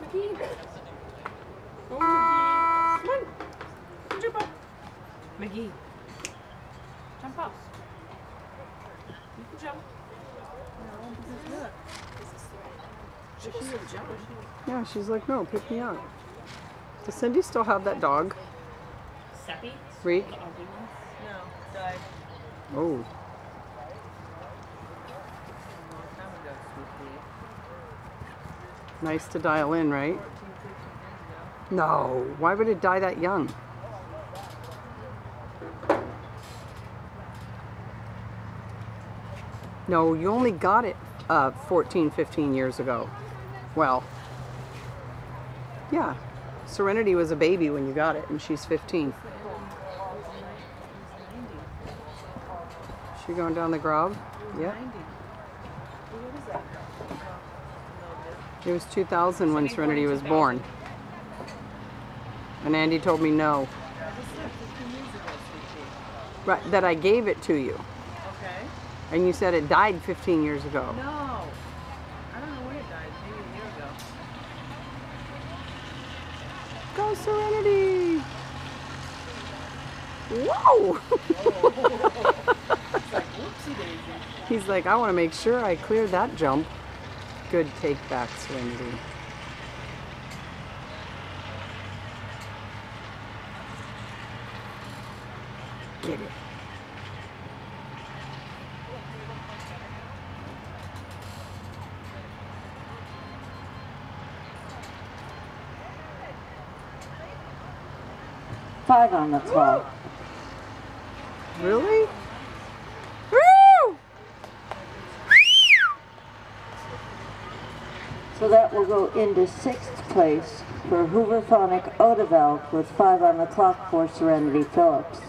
McGee. Oh, McGee. Come on. Jump up. McGee. Jump up. You can jump. No, this is good. She would jump. Yeah, she's like, no, pick me up. Does Cindy still have that dog? Sept? Reek? No, died. Oh. Nice to dial in, right? No. Why would it die that young? No, you only got it 14, 15 years ago. Well, yeah. Serenity was a baby when you got it, and she's 15. She going down the grove? Yep. It was 2000 when Serenity was born. And Andy told me no. Right, that I gave it to you. Okay. And you said it died 15 years ago. No. I don't know when it died. Maybe a year ago. Go Serenity! Whoa! It's like, whoopsie daisy. He's like, I want to make sure I cleared that jump. Good take back, Serenity. Get it. Five on the clock. Really? Woo! So that will go into sixth place for Hooverphonic Odeveld with 5 on the clock for Serenity Phillips.